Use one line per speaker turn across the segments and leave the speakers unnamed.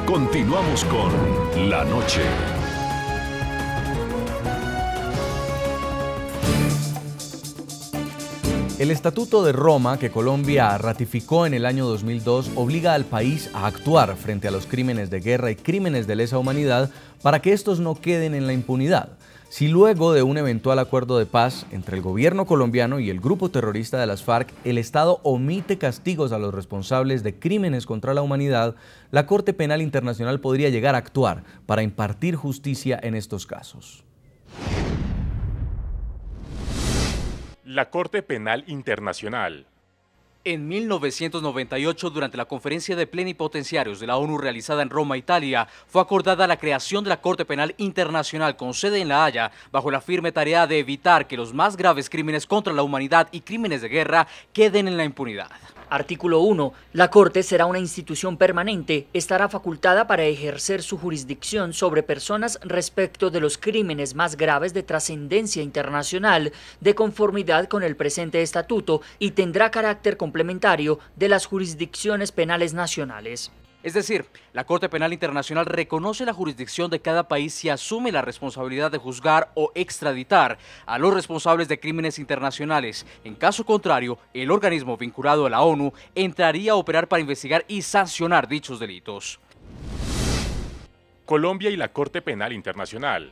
Continuamos con La Noche.
El Estatuto de Roma, que Colombia ratificó en el año 2002, obliga al país a actuar frente a los crímenes de guerra y crímenes de lesa humanidad para que estos no queden en la impunidad. Si luego de un eventual acuerdo de paz entre el gobierno colombiano y el grupo terrorista de las FARC, el Estado omite castigos a los responsables de crímenes contra la humanidad, la Corte Penal Internacional podría llegar a actuar para impartir justicia en estos casos.
La Corte Penal Internacional.
En 1998, durante la conferencia de plenipotenciarios de la ONU realizada en Roma, Italia, fue acordada la creación de la Corte Penal Internacional con sede en La Haya, bajo la firme tarea de evitar que los más graves crímenes contra la humanidad y crímenes de guerra queden en la impunidad.
Artículo 1. La Corte será una institución permanente, estará facultada para ejercer su jurisdicción sobre personas respecto de los crímenes más graves de trascendencia internacional, de conformidad con el presente estatuto, y tendrá carácter complementario de las jurisdicciones penales nacionales.
Es decir, la Corte Penal Internacional reconoce la jurisdicción de cada país y asume la responsabilidad de juzgar o extraditar a los responsables de crímenes internacionales. En caso contrario, el organismo vinculado a la ONU entraría a operar para investigar y sancionar dichos delitos.
Colombia y la Corte Penal Internacional.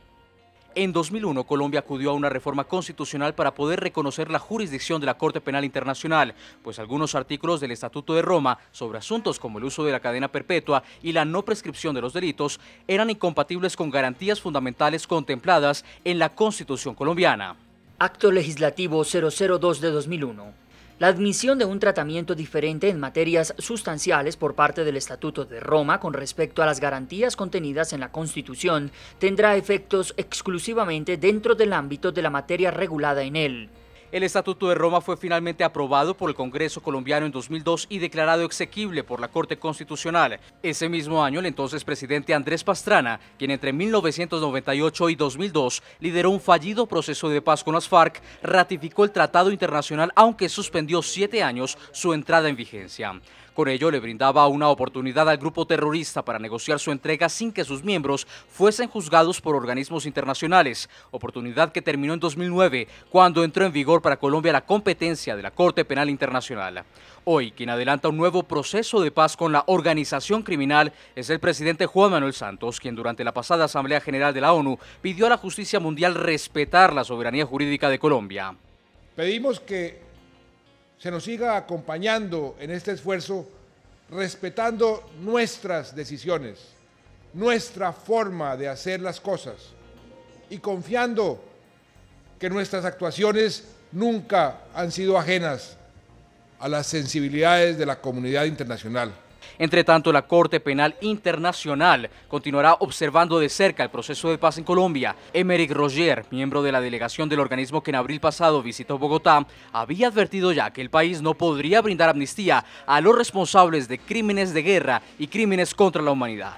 En 2001, Colombia acudió a una reforma constitucional para poder reconocer la jurisdicción de la Corte Penal Internacional, pues algunos artículos del Estatuto de Roma sobre asuntos como el uso de la cadena perpetua y la no prescripción de los delitos eran incompatibles con garantías fundamentales contempladas en la Constitución colombiana.
Acto Legislativo 002 de 2001. La admisión de un tratamiento diferente en materias sustanciales por parte del Estatuto de Roma con respecto a las garantías contenidas en la Constitución tendrá efectos exclusivamente dentro del ámbito de la materia regulada en él.
El Estatuto de Roma fue finalmente aprobado por el Congreso colombiano en 2002 y declarado exequible por la Corte Constitucional. Ese mismo año, el entonces presidente Andrés Pastrana, quien entre 1998 y 2002 lideró un fallido proceso de paz con las FARC, ratificó el Tratado Internacional, aunque suspendió 7 años su entrada en vigencia. Con ello le brindaba una oportunidad al grupo terrorista para negociar su entrega sin que sus miembros fuesen juzgados por organismos internacionales, oportunidad que terminó en 2009, cuando entró en vigor para Colombia la competencia de la Corte Penal Internacional. Hoy, quien adelanta un nuevo proceso de paz con la organización criminal es el presidente Juan Manuel Santos, quien durante la pasada Asamblea General de la ONU pidió a la justicia mundial respetar la soberanía jurídica de Colombia.
Pedimos que se nos siga acompañando en este esfuerzo, respetando nuestras decisiones, nuestra forma de hacer las cosas y confiando que nuestras actuaciones nunca han sido ajenas a las sensibilidades de la comunidad internacional.
Entre tanto, la Corte Penal Internacional continuará observando de cerca el proceso de paz en Colombia. Émeric Roger, miembro de la delegación del organismo que en abril pasado visitó Bogotá, había advertido ya que el país no podría brindar amnistía a los responsables de crímenes de guerra y crímenes contra la humanidad.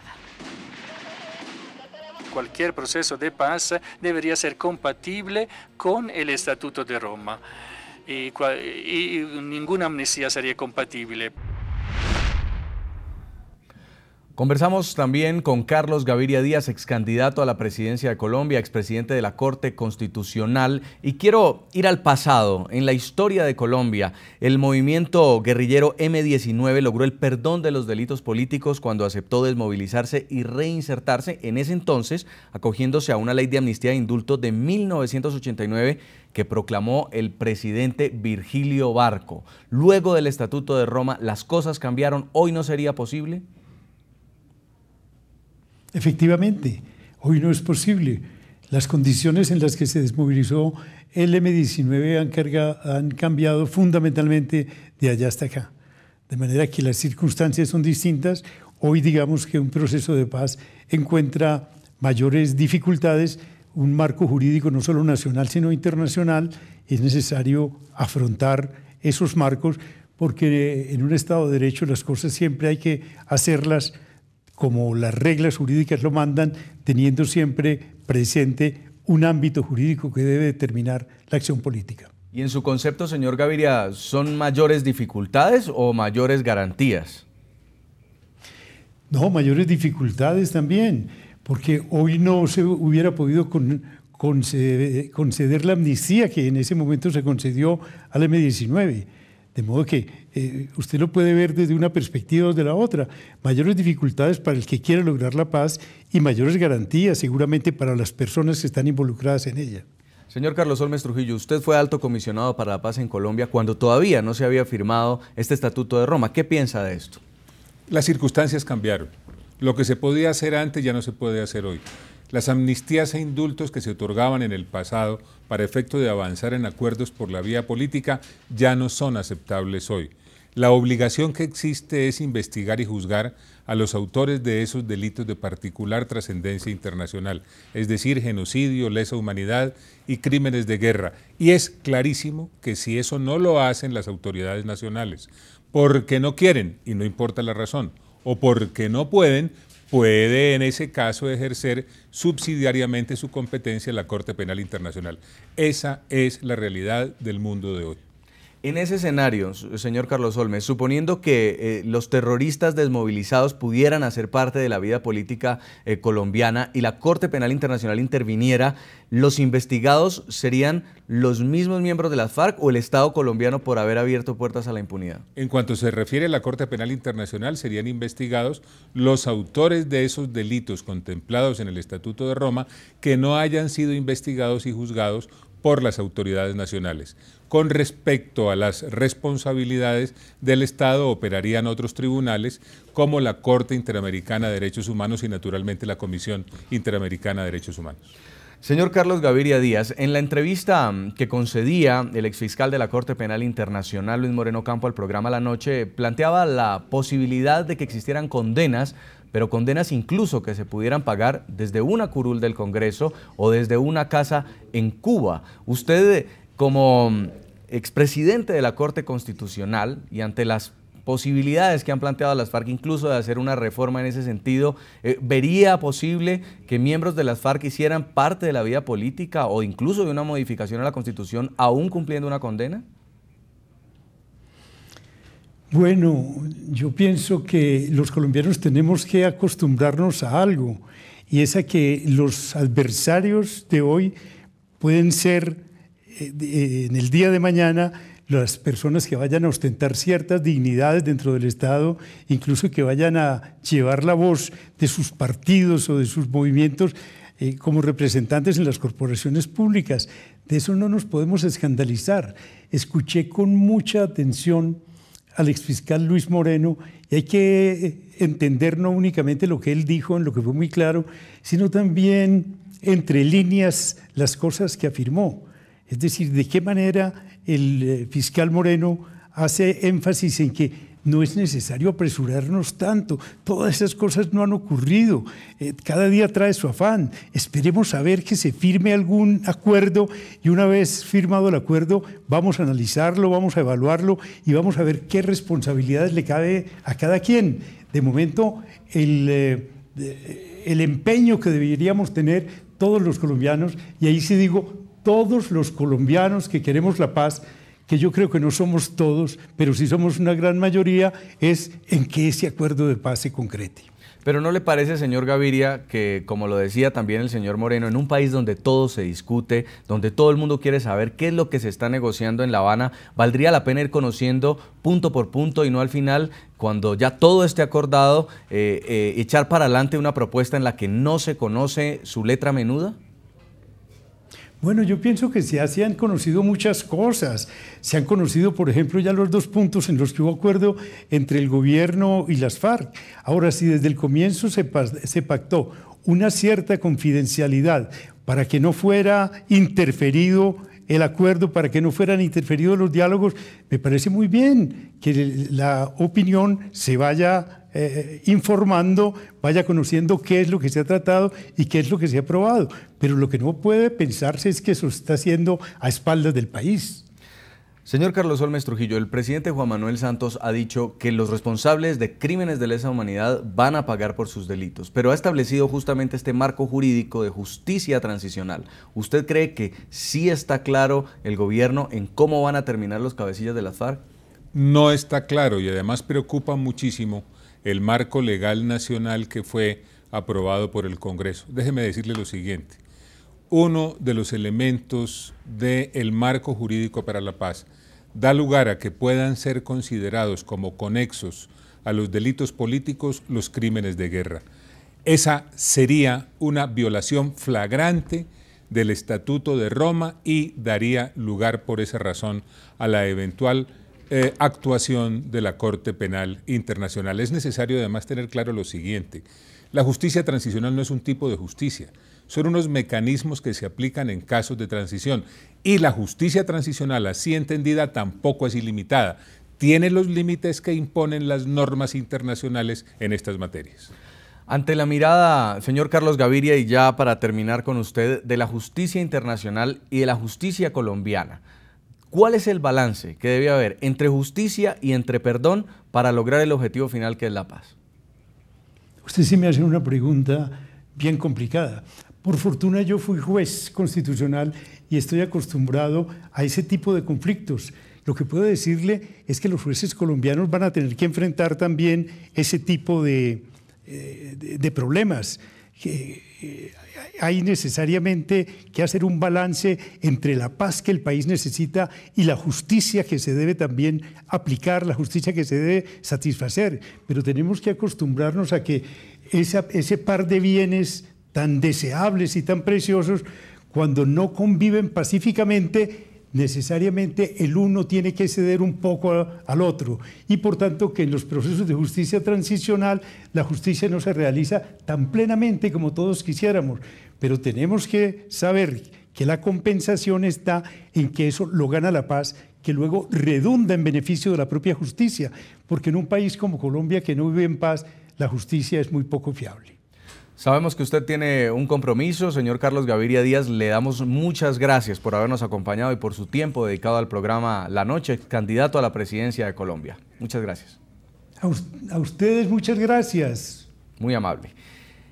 Cualquier proceso de paz debería ser compatible con el Estatuto de Roma y ninguna amnistía sería compatible.
Conversamos también con Carlos Gaviria Díaz, ex candidato a la presidencia de Colombia, expresidente de la Corte Constitucional. Y quiero ir al pasado. En la historia de Colombia, el movimiento guerrillero M-19 logró el perdón de los delitos políticos cuando aceptó desmovilizarse y reinsertarse, en ese entonces acogiéndose a una ley de amnistía e indulto de 1989 que proclamó el presidente Virgilio Barco. Luego del Estatuto de Roma, ¿las cosas cambiaron? ¿Hoy no sería posible?
Efectivamente, hoy no es posible. Las condiciones en las que se desmovilizó el M-19 han cambiado fundamentalmente de allá hasta acá. De manera que las circunstancias son distintas. Hoy digamos que un proceso de paz encuentra mayores dificultades, un marco jurídico no solo nacional sino internacional. Es necesario afrontar esos marcos porque en un Estado de Derecho las cosas siempre hay que hacerlas como las reglas jurídicas lo mandan, teniendo siempre presente un ámbito jurídico que debe determinar la acción política.
Y en su concepto, señor Gaviria, ¿son mayores dificultades o mayores garantías?
No, mayores dificultades también, porque hoy no se hubiera podido conceder la amnistía que en ese momento se concedió al M-19. De modo que usted lo puede ver desde una perspectiva o de la otra. Mayores dificultades para el que quiera lograr la paz y mayores garantías seguramente para las personas que están involucradas en ella.
Señor Carlos Holmes Trujillo, usted fue alto comisionado para la paz en Colombia cuando todavía no se había firmado este Estatuto de Roma. ¿Qué piensa de esto?
Las circunstancias cambiaron. Lo que se podía hacer antes ya no se puede hacer hoy. Las amnistías e indultos que se otorgaban en el pasado para efecto de avanzar en acuerdos por la vía política ya no son aceptables hoy. La obligación que existe es investigar y juzgar a los autores de esos delitos de particular trascendencia internacional, es decir, genocidio, lesa humanidad y crímenes de guerra. Y es clarísimo que si eso no lo hacen las autoridades nacionales, porque no quieren, y no importa la razón, o porque no pueden, puede en ese caso ejercer subsidiariamente su competencia en la Corte Penal Internacional. Esa es la realidad del mundo de hoy.
En ese escenario, señor Carlos Holmes, suponiendo que los terroristas desmovilizados pudieran hacer parte de la vida política colombiana y la Corte Penal Internacional interviniera, ¿los investigados serían los mismos miembros de las FARC o el Estado colombiano por haber abierto puertas a la impunidad?
En cuanto se refiere a la Corte Penal Internacional, serían investigados los autores de esos delitos contemplados en el Estatuto de Roma que no hayan sido investigados y juzgados por las autoridades nacionales. Con respecto a las responsabilidades del Estado, operarían otros tribunales como la Corte Interamericana de Derechos Humanos y naturalmente la Comisión Interamericana de Derechos Humanos.
Señor Carlos Gaviria Díaz, en la entrevista que concedía el exfiscal de la Corte Penal Internacional, Luis Moreno Campo, al programa La Noche, planteaba la posibilidad de que existieran condenas, pero condenas incluso que se pudieran pagar desde una curul del Congreso o desde una casa en Cuba. Usted, como expresidente de la Corte Constitucional y ante las posibilidades que han planteado las FARC incluso de hacer una reforma en ese sentido, ¿vería posible que miembros de las FARC hicieran parte de la vida política o incluso de una modificación a la Constitución aún cumpliendo una condena?
Bueno, yo pienso que los colombianos tenemos que acostumbrarnos a algo, y es a que los adversarios de hoy pueden ser en el día de mañana las personas que vayan a ostentar ciertas dignidades dentro del Estado, incluso que vayan a llevar la voz de sus partidos o de sus movimientos como representantes en las corporaciones públicas. De eso no nos podemos escandalizar. Escuché con mucha atención al exfiscal Luis Moreno, y hay que entender no únicamente lo que él dijo, en lo que fue muy claro, sino también entre líneas las cosas que afirmó. Es decir, de qué manera el fiscal Moreno hace énfasis en que no es necesario apresurarnos tanto, todas esas cosas no han ocurrido, cada día trae su afán, esperemos a ver que se firme algún acuerdo y una vez firmado el acuerdo vamos a analizarlo, vamos a evaluarlo y vamos a ver qué responsabilidades le cabe a cada quien. De momento el empeño que deberíamos tener todos los colombianos, y ahí sí digo todos los colombianos que queremos la paz, que yo creo que no somos todos, pero sí somos una gran mayoría, es en que ese acuerdo de paz se concrete.
Pero ¿no le parece, señor Gaviria, que, como lo decía también el señor Moreno, en un país donde todo se discute, donde todo el mundo quiere saber qué es lo que se está negociando en La Habana, valdría la pena ir conociendo punto por punto y no al final, cuando ya todo esté acordado, echar para adelante una propuesta en la que no se conoce su letra menuda?
Bueno, yo pienso que se han conocido muchas cosas. Se han conocido, por ejemplo, ya los dos puntos en los que hubo acuerdo entre el gobierno y las FARC. Ahora, si desde el comienzo se pactó una cierta confidencialidad para que no fuera interferido el acuerdo, para que no fueran interferidos los diálogos, me parece muy bien que la opinión se vaya informando, vaya conociendo qué es lo que se ha tratado y qué es lo que se ha aprobado. Pero lo que no puede pensarse es que eso se está haciendo a espaldas del país.
Señor Carlos Holmes Trujillo, el presidente Juan Manuel Santos ha dicho que los responsables de crímenes de lesa humanidad van a pagar por sus delitos, pero ha establecido justamente este marco jurídico de justicia transicional. ¿Usted cree que sí está claro el gobierno en cómo van a terminar los cabecillas de las FARC?
No está claro, y además preocupa muchísimo el marco legal nacional que fue aprobado por el Congreso. Déjeme decirle lo siguiente. Uno de los elementos del marco jurídico para la paz da lugar a que puedan ser considerados como conexos a los delitos políticos los crímenes de guerra. Esa sería una violación flagrante del Estatuto de Roma y daría lugar por esa razón a la eventual actuación de la Corte Penal Internacional. Es necesario además tener claro lo siguiente: la justicia transicional no es un tipo de justicia, son unos mecanismos que se aplican en casos de transición, y la justicia transicional, así entendida, tampoco es ilimitada, tiene los límites que imponen las normas internacionales en estas materias.
Ante la mirada, señor Carlos Gaviria, y ya para terminar con usted, de la justicia internacional y de la justicia colombiana, ¿cuál es el balance que debe haber entre justicia y entre perdón para lograr el objetivo final, que es la paz?
Usted sí me hace una pregunta bien complicada. Por fortuna yo fui juez constitucional y estoy acostumbrado a ese tipo de conflictos. Lo que puedo decirle es que los jueces colombianos van a tener que enfrentar también ese tipo de problemas. Hay necesariamente que hacer un balance entre la paz que el país necesita y la justicia que se debe también aplicar, la justicia que se debe satisfacer. Pero tenemos que acostumbrarnos a que ese par de bienes tan deseables y tan preciosos, cuando no conviven pacíficamente, necesariamente el uno tiene que ceder un poco al otro, y por tanto que en los procesos de justicia transicional la justicia no se realiza tan plenamente como todos quisiéramos, pero tenemos que saber que la compensación está en que eso lo gana la paz, que luego redunda en beneficio de la propia justicia, porque en un país como Colombia que no vive en paz, la justicia es muy poco fiable.
Sabemos que usted tiene un compromiso, señor Carlos Gaviria Díaz. Le damos muchas gracias por habernos acompañado y por su tiempo dedicado al programa La Noche, candidato a la presidencia de Colombia. Muchas gracias.
A ustedes muchas gracias.
Muy amable.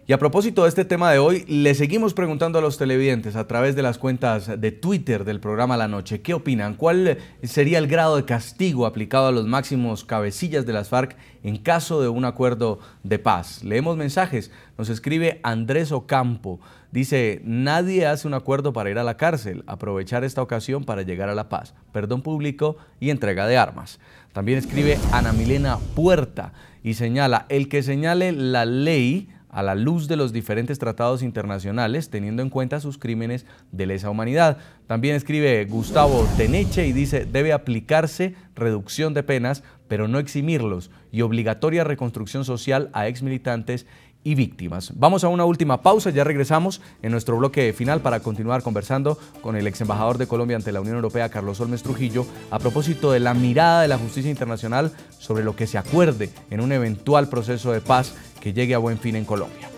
Y a propósito de este tema de hoy, le seguimos preguntando a los televidentes a través de las cuentas de Twitter del programa La Noche. ¿Qué opinan? ¿Cuál sería el grado de castigo aplicado a los máximos cabecillas de las FARC en caso de un acuerdo de paz? Leemos mensajes. Nos escribe Andrés Ocampo. Dice: nadie hace un acuerdo para ir a la cárcel. Aprovechar esta ocasión para llegar a la paz. Perdón público y entrega de armas. También escribe Ana Milena Puerta y señala: el que señale la ley a la luz de los diferentes tratados internacionales, teniendo en cuenta sus crímenes de lesa humanidad. También escribe Gustavo Teneche y dice: debe aplicarse reducción de penas, pero no eximirlos, y obligatoria reconstrucción social a exmilitantes y víctimas. Vamos a una última pausa, ya regresamos en nuestro bloque final para continuar conversando con el ex embajador de Colombia ante la Unión Europea, Carlos Holmes Trujillo, a propósito de la mirada de la justicia internacional sobre lo que se acuerde en un eventual proceso de paz que llegue a buen fin en Colombia.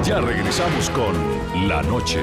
Ya regresamos con La Noche.